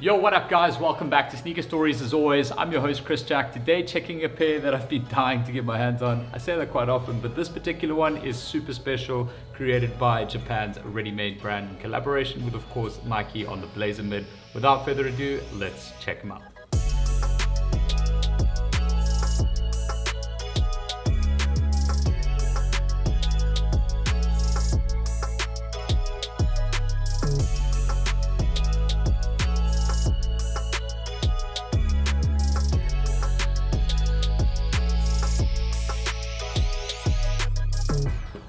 Yo, what up guys? Welcome back to Sneaker Stories as always. I'm your host Chris Jack. Today checking a pair that I've been dying to get my hands on. I say that quite often, but this particular one is super special, created by Japan's Readymade brand in collaboration with, of course, Nike on the Blazer Mid. Without further ado, let's check them out.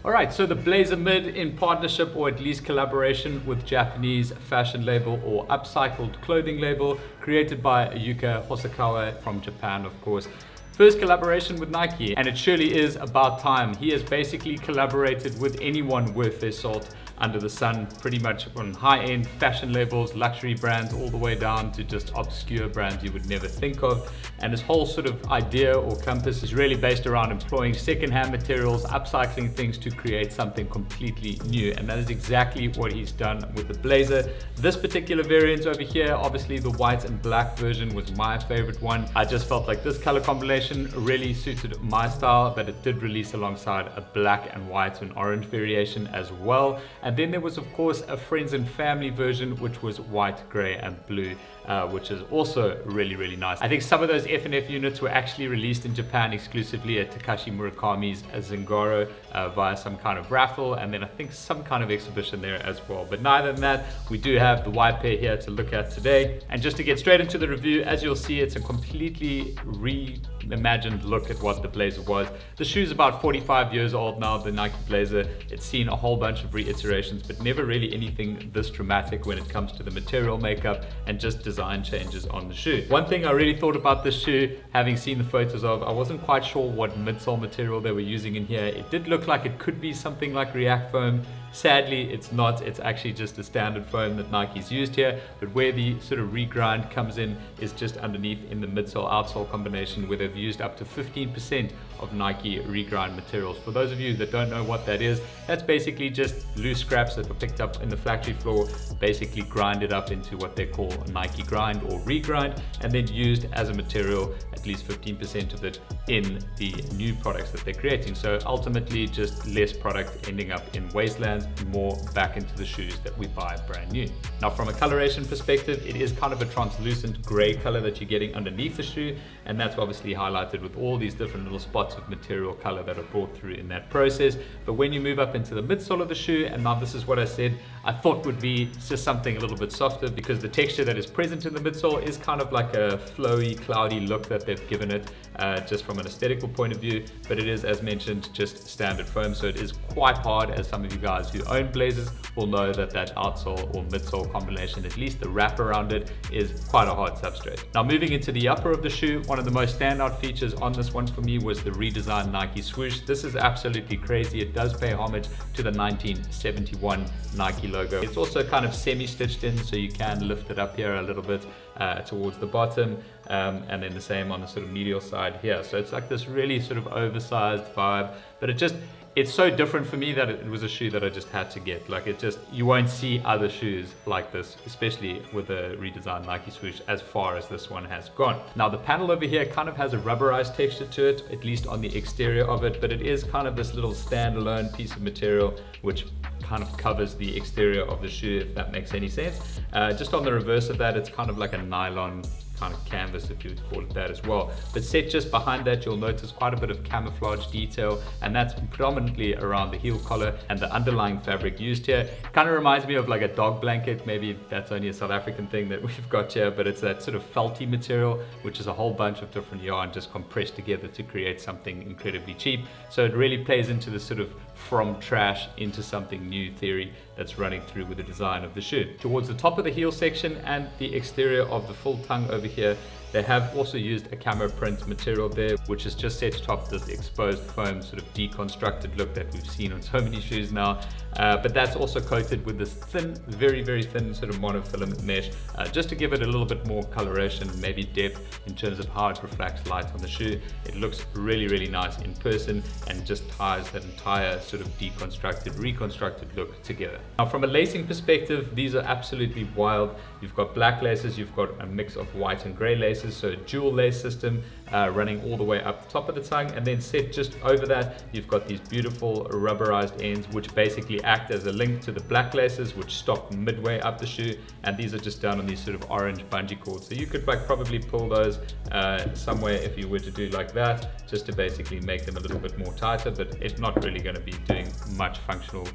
Alright, so the Blazer Mid in partnership or at least collaboration with Japanese fashion label or upcycled clothing label created by Yuta Hosokawa from Japan, of course. First collaboration with Nike, and it surely is about time. He has basically collaborated with anyone worth their salt under the sun, pretty much on high-end fashion labels, luxury brands, all the way down to just obscure brands you would never think of. And his whole sort of idea or compass is really based around employing second-hand materials, upcycling things to create something completely new. And that is exactly what he's done with the Blazer. This particular variant over here, obviously the white and black version was my favorite one. I just felt like this color combination really suited my style, but it did release alongside a black and white and orange variation as well. And then there was, of course, a friends and family version, which was white, gray, and blue, which is also really, really nice. I think some of those F&F units were actually released in Japan exclusively at Takashi Murakami's Zingaro via some kind of raffle, and then I think some kind of exhibition there as well. But neither than that, we do have the white pair here to look at today. And just to get straight into the review, as you'll see, it's a completely reimagined look at what the Blazer was. The shoe's about 45 years old now, the Nike Blazer. It's seen a whole bunch of reiterations, but never really anything this dramatic when it comes to the material makeup and just design changes on the shoe. One thing I really thought about this shoe, having seen the photos of, I wasn't quite sure what midsole material they were using in here. It did look like it could be something like React foam. Sadly, it's not. It's actually just a standard foam that Nike's used here, but where the sort of regrind comes in is just underneath in the midsole outsole combination, where they've used up to 15% of Nike regrind materials. For those of you that don't know what that is, that's basically just loose scraps that were picked up in the factory floor, basically grinded up into what they call a Nike grind or regrind, and then used as a material, at least 15% of it, in the new products that they're creating. So ultimately just less product ending up in wastelands, more back into the shoes that we buy brand new. Now from a coloration perspective, it is kind of a translucent gray color that you're getting underneath the shoe, and that's obviously highlighted with all these different little spots of material color that are brought through in that process. But when you move up into the midsole of the shoe, and now this is what I said I thought would be just something a little bit softer, because the texture that is present in the midsole is kind of like a flowy, cloudy look that they've given it, just from an aesthetical point of view. But it is, as mentioned, just standard foam, so it is quite hard, as some of you guys who own Blazers will know that outsole or midsole combination, at least the wrap around it, is quite a hard substrate. Now moving into the upper of the shoe, one of the most standout features on this one for me was the redesigned Nike swoosh. This is absolutely crazy. It does pay homage to the 1971 Nike logo. It's also kind of semi-stitched in, so you can lift it up here a little bit towards the bottom, and then the same on the sort of medial side here. So it's like this really sort of oversized vibe, but it's so different for me that it was a shoe that I just had to get. Like, you won't see other shoes like this, especially with a redesigned Nike swoosh, as far as this one has gone. Now the panel over here kind of has a rubberized texture to it, at least on the exterior of it, but it is kind of this little standalone piece of material which kind of covers the exterior of the shoe, if that makes any sense. Just on the reverse of that, it's kind of like a nylon kind of canvas, if you would call it that as well. But set just behind that, you'll notice quite a bit of camouflage detail, and that's predominantly around the heel collar and the underlying fabric used here. Kind of reminds me of like a dog blanket. Maybe that's only a South African thing that we've got here, but it's that sort of felty material, which is a whole bunch of different yarn just compressed together to create something incredibly cheap. So it really plays into the sort of from trash into something new theory that's running through with the design of the shoe. Towards the top of the heel section and the exterior of the full tongue over here, They have also used a camo print material there, which is just set atop this exposed foam sort of deconstructed look that we've seen on so many shoes now. But that's also coated with this thin, very, very thin sort of monofilament mesh, just to give it a little bit more coloration, maybe depth in terms of how it reflects light on the shoe. It looks really, really nice in person and just ties that entire sort of deconstructed, reconstructed look together. Now, from a lacing perspective, these are absolutely wild. You've got black laces, you've got a mix of white and gray laces, so a dual lace system running all the way up the top of the tongue, and then set just over that, you've got these beautiful rubberized ends, which basically act as a link to the black laces, which stop midway up the shoe, and these are just done on these sort of orange bungee cords. So you could like probably pull those somewhere if you were to do like that, just to basically make them a little bit more tighter, but it's not really going to be doing much functional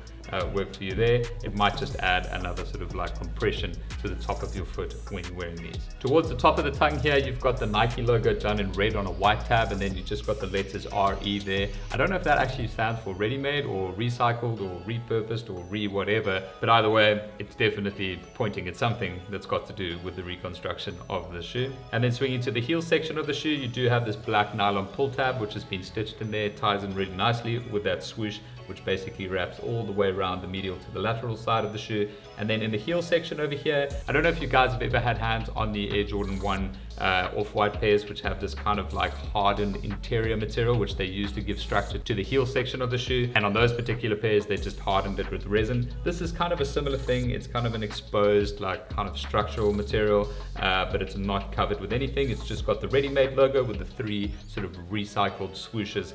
work for you there. It might just add another sort of like compression to the top of your foot when you're wearing these. Towards the top of the tongue here, you've got the Nike logo done in red on a white tab, and then you just got the letters RE there. I don't know if that actually stands for Readymade or recycled or repurposed or whatever, but either way, it's definitely pointing at something that's got to do with the reconstruction of the shoe. And then swinging to the heel section of the shoe, you do have this black nylon pull tab, which has been stitched in there, ties in really nicely with that swoosh, which basically wraps all the way around the medial to the lateral side of the shoe. And then in the heel section over here, I don't know if you guys have ever had hands on the Air Jordan 1 off-white pairs, which have this kind of like hardened interior material, which they use to give structure to the heel section of the shoe. And on those particular pairs, they just hardened it with resin. This is kind of a similar thing. It's kind of an exposed, like kind of structural material, but it's not covered with anything. It's just got the Readymade logo with the 3 sort of recycled swooshes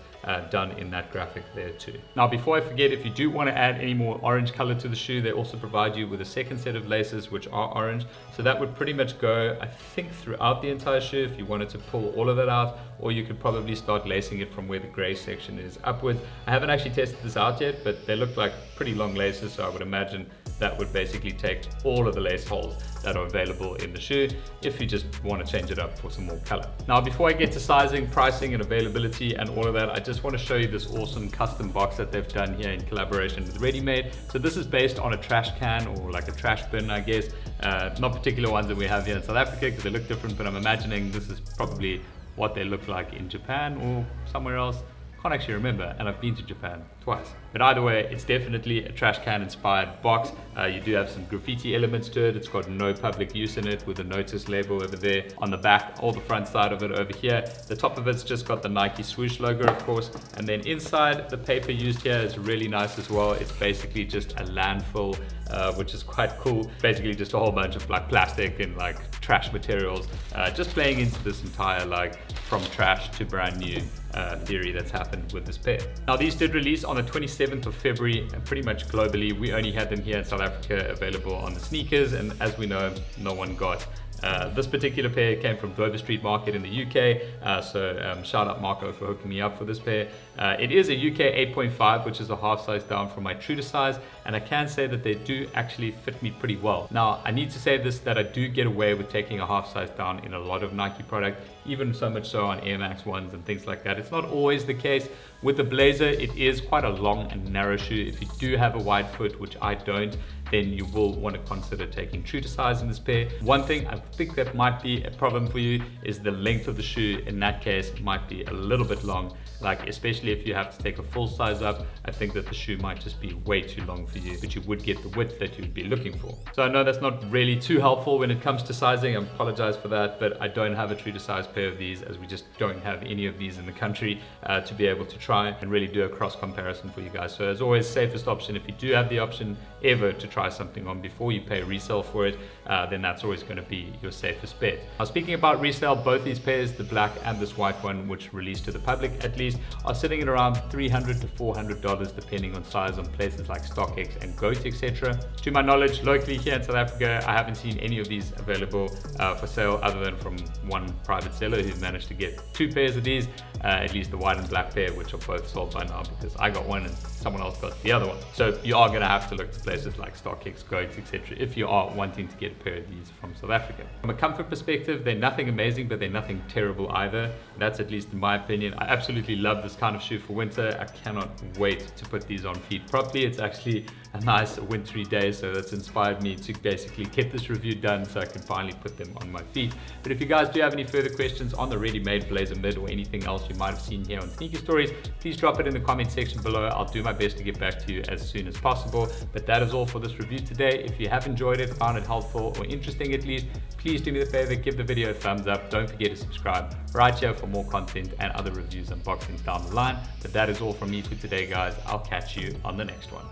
done in that graphic there too. Now, before I forget, if you do want to add any more orange color to the shoe, they also provide you with a second set of laces, which are orange. So that would pretty much go, I think, throughout the entire shoe if you wanted to pull all of that out, or you could probably start lacing it from where the gray section is upwards. I haven't actually tested this out yet, but they look like pretty long laces, so I would imagine that would basically take all of the lace holes that are available in the shoe if you just want to change it up for some more color. Now, before I get to sizing, pricing, and availability and all of that, I just want to show you this awesome custom box that they've done here in collaboration with Readymade. So this is based on a trash can, or like a trash bin, I guess. Not particular ones that we have here in South Africa because they look different, but I'm imagining this is probably what they look like in Japan or somewhere else. Can't actually remember, and I've been to Japan twice. But either way, it's definitely a trash can inspired box. You do have some graffiti elements to it. It's got no public use in it with a notice label over there on the back, or the front side of it over here. The top of it's just got the Nike swoosh logo, of course. And then inside, the paper used here is really nice as well. It's basically just a landfill, which is quite cool. Basically just a whole bunch of like plastic and like trash materials, just playing into this entire like from trash to brand new theory that's happened with this pair. Now, these did release on the 27th of February, and pretty much globally. We only had them here in South Africa available on the sneakers, and as we know, no one got this particular pair. Came from Dover Street Market in the UK, so shout out Marco for hooking me up for this pair. It is a UK 8.5, which is a half size down from my true to size, and I can say that they do actually fit me pretty well. Now, I need to say this, that I do get away with taking a half size down in a lot of Nike product, even so much so on Air Max 1s and things like that. It's not always the case. With the Blazer, it is quite a long and narrow shoe. If you do have a wide foot, which I don't, then you will want to consider taking true to size in this pair. One thing I think that might be a problem for you is the length of the shoe. In that case, it might be a little bit long, like especially if you have to take a full size up. I think that the shoe might just be way too long for you, but you would get the width that you'd be looking for. So I know that's not really too helpful when it comes to sizing. I apologize for that, but I don't have a true to size pair of these, as we just don't have any of these in the country to be able to try and really do a cross comparison for you guys. So as always, safest option, if you do have the option ever to try something on before you pay resale for it, then that's always going to be your safest bet. Now, speaking about resale, both these pairs, the black and this white one, which released to the public at least, are sitting at around $300 to $400 depending on size on places like StockX and GOAT, etc. To my knowledge, locally here in South Africa, I haven't seen any of these available for sale other than from one private seller who managed to get 2 pairs of these, at least the white and black pair, which are both sold by now because I got one and someone else got the other one. So you are going to have to look to places like StockX, GOAT, etc. if you are wanting to get a pair of these from South Africa. From a comfort perspective, they're nothing amazing, but they're nothing terrible either. That's at least in my opinion. I absolutely love this kind of shoe for winter. I cannot wait to put these on feet properly. It's actually a nice wintry day, so that's inspired me to basically get this review done so I can finally put them on my feet. But if you guys do have any further questions on the Readymade Blazer Mid or anything else you might have seen here on Sneaker Stories, please drop it in the comment section below. I'll do my best to get back to you as soon as possible. But that is all for this review today. If you have enjoyed it, found it helpful or interesting at least, please do me the favor, give the video a thumbs up. Don't forget to subscribe right here for more content and other reviews and unboxings down the line. But that is all from me for today, guys. I'll catch you on the next one.